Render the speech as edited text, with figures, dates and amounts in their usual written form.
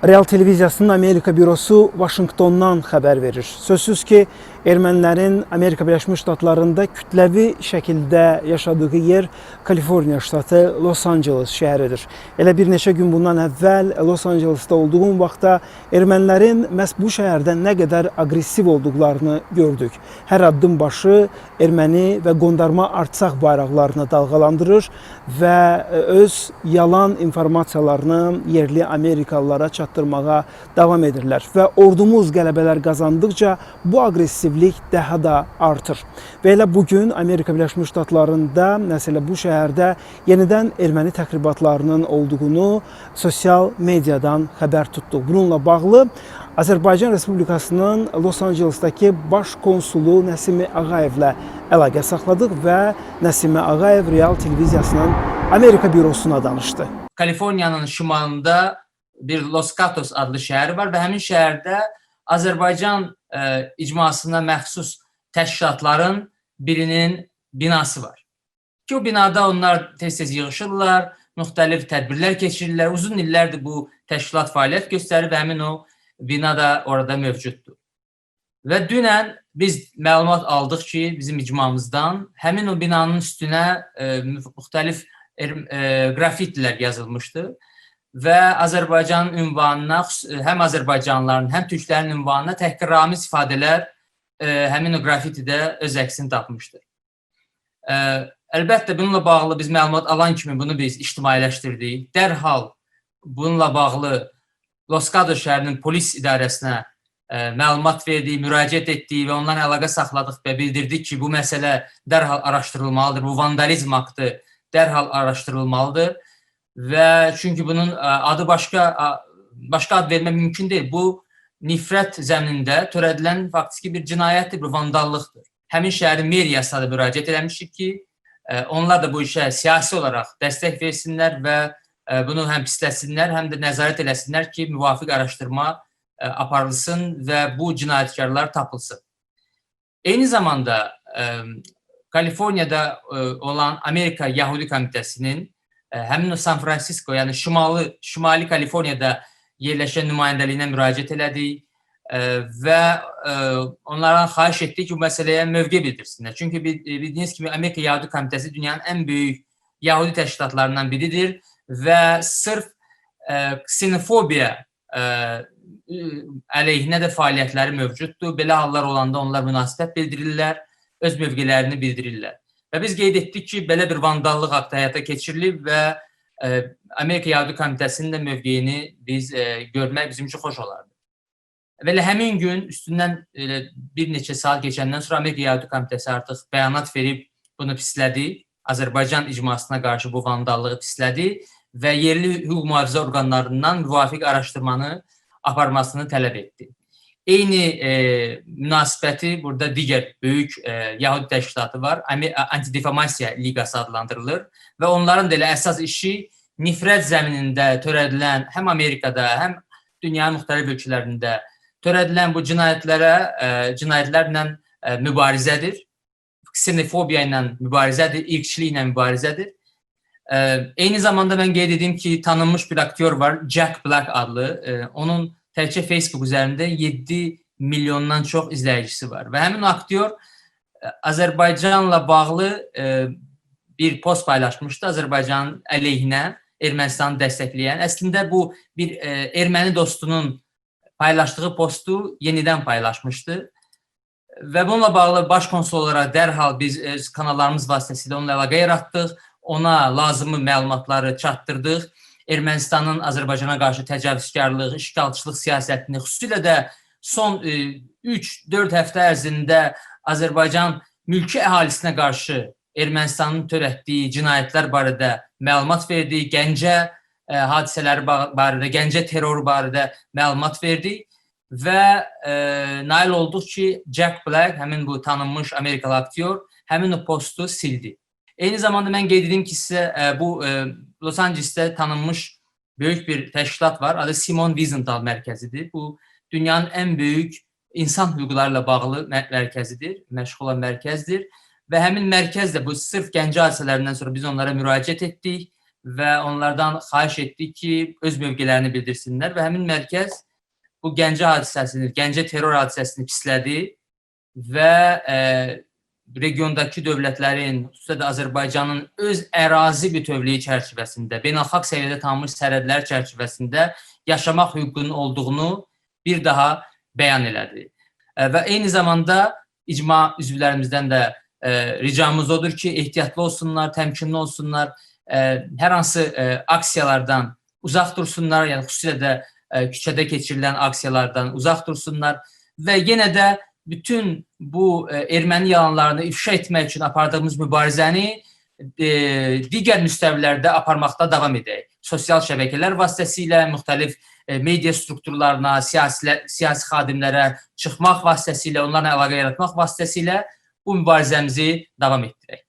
Real Televiziyasının Amerika bürosu Vaşinqtondan xəbər verir. Sözsüz ki, ermənilərin Amerika Birləşmiş Ştatlarında kütləvi şəkildə yaşadığı yer Kaliforniya ştatı Los Angeles şəhəridir. Elə bir neçə gün bundan əvvəl Los Angeles'ta olduğum vaxtda ermənilərin məhz bu şəhərdə nə qədər aqressiv olduqlarını gördük. Hər addım başı erməni və qondarma artsaq bayraqlarını dalğalandırır və öz yalan informasiyalarını yerli Amerikalılara çatdırmağa davam edirlər. Və ordumuz qələbələr qazandıqca bu aqressivlik daha da artır. Və elə bugün Amerika Birləşmiş Ştatlarında, məsələ bu şəhərdə yenidən erməni təxribatlarının olduğunu sosial mediadan xəbər tutduq. Bununla bağlı Azərbaycan Respublikasının Los Angeles'daki baş konsulu Nəsimi Ağayevlə əlaqə saxladıq və Nəsimi Ağayev Real Televiziyasının Amerika bürosuna danışdı. Kaliforniyanın şimalında bir Los Gatos adlı şəhər var və həmin şəhərdə Azərbaycan icmasına məxsus təşkilatların birinin binası var. Ki o binada onlar tez-tez yığışırlar, müxtəlif tədbirlər keçirirlər. Uzun illərdir bu təşkilat fəaliyyət göstərir və həmin o bina da orada mövcuddur. Və dünən biz məlumat aldıq ki, bizim icmamızdan həmin o binanın üstünə müxtəlif qrafitilər yazılmışdı və Azərbaycanın ünvanına, həm Azərbaycanlıların, həm türklərin ünvanına təhqiramiz ifadələr həmin o qrafitidə öz əksini tapmışdır. Əlbəttə, bununla bağlı biz məlumat alan kimi bunu biz ictimailəşdirdik. Dərhal bununla bağlı Los Gatos şəhərinin polis idarəsinə məlumat verdik, müraciət etdik və ondan əlaqə saxladıq və bildirdik ki, bu məsələ dərhal araşdırılmalıdır, bu vandalizm aktı dərhal araşdırılmalıdır və çünki bunun adı başqa ad vermək mümkün deyil. Bu, nifrət zəminində törədilən faktiki bir cinayətdir, bir vandallıqdır. Həmin şəhərin meriyasına da müraciət eləmişik ki, onlar da bu işə siyasi olaraq dəstək versinlər və bunu həm pisləsinlər, həm də nəzarət eləsinlər ki, müvafiq araşdırma aparılsın və bu cinayətkarlar tapılsın. Eyni zamanda Kaliforniyada olan Amerika Yahudi Komitəsinin həmin o San Francisco, yəni Şimali Kaliforniyada yerləşən nümayəndəliyinə müraciət elədik və onlardan xahiş etdik ki, bu məsələyə mövqe bildirsinlər. Çünki bildiyiniz kimi Amerika Yahudi Komitəsi dünyanın ən böyük Yahudi təşkilatlarından biridir və sırf ksenofobiya əleyhinə də fəaliyyətləri mövcuddur. Belə hallar olanda onlar münasibət bildirirlər, öz mövqelərini bildirirlər. Və biz qeyd etdik ki, belə bir vandallıq aktı həyata keçirilib və Amerika Yahudi Komitəsinin də mövqeyini biz görmək bizim üçün xoş olardı. Və elə həmin gün üstündən bir neçə saat keçəndən sonra Amerika Yahudi Komitəsi artıq bəyanat verib bunu pislədi. Azərbaycan icmasına qarşı bu vandallığı pislədi və yerli hüquq mühafizə orqanlarından müvafiq araşdırmanı aparmasını tələb etdi. Eyni münasibəti burada digər böyük Yahudi təşkilatı var, Antidefamasiya Liqası adlandırılır və onların da elə əsas işi nifrət zəminində törədilən, həm Amerikada, həm dünyanın müxtəlif ölkələrində törədilən bu cinayətlərlə mübarizədir, ksenofobiya ilə mübarizədir, irqçiliklə mübarizədir. Eyni zamanda mən qeyd edim ki, tanınmış bir aktyor var, Jack Black adlı. Onun təkcə Facebook üzərində 7 milyondan çox izləyicisi var. Və həmin aktyor Azərbaycanla bağlı bir post paylaşmışdı, Azərbaycanın əleyhinə, Ermənistanı dəstəkləyən. Əslində bu bir erməni dostunun paylaşdığı postu yenidən paylaşmışdı. Və bununla bağlı baş konsul olaraq dərhal biz öz kanallarımız vasitəsilə onunla əlaqə yaratdıq. Ona lazımı məlumatları çatdırdıq. Ermənistanın Azərbaycana qarşı təcavüzkarlıq, işğalçılıq siyasətini, xüsusilə də son 3-4 həftə ərzində Azərbaycan mülki əhalisinə qarşı Ermənistanın törətdiyi cinayətlər barədə məlumat verdik, Gəncə hadisələri barədə, Gəncə terroru barədə məlumat verdik və nail olduq ki, Jack Black, həmin bu tanınmış Amerikalı aktyor, həmin o postu sildi. Eyni zamanda mən qeyd edim ki, sizə bu Los Angeles'də tanınmış böyük bir təşkilat var. Adı Simon Wiesenthal mərkəzidir. Bu, dünyanın ən böyük insan hüquqlarla bağlı mərkəzidir, məşğul olan mərkəzdir. Və həmin mərkəz də bu sırf Gəncə hadisələrindən sonra biz onlara müraciət etdik və onlardan xahiş etdik ki, öz mövqelərini bildirsinlər və həmin mərkəz bu Gəncə terror hadisəsini pislədi və regiondakı dövlətlərin, xüsusilə də Azərbaycanın öz ərazi bütövlüyü çərçivəsində, beynəlxalq səviyyədə tanınmış sərhədlər çərçivəsində yaşamaq hüququnun olduğunu bir daha bəyan elədi. Və eyni zamanda icma üzvlərimizdən də ricamız odur ki, ehtiyatlı olsunlar, təmkinli olsunlar, hər hansı aksiyalardan uzaq dursunlar, yəni xüsusilə də küçədə keçirilən aksiyalardan uzaq dursunlar və yenə də bütün bu erməni yalanlarını ifşa etmək üçün apardığımız mübarizəni digər müstəvilərdə aparmaqda davam edək. Sosial şəbəkələr vasitəsilə, müxtəlif media strukturlarına, siyasi xadimlərə çıxmaq vasitəsilə, onlarla əlaqə yaratmaq vasitəsilə bu mübarizəmizi davam etdirək.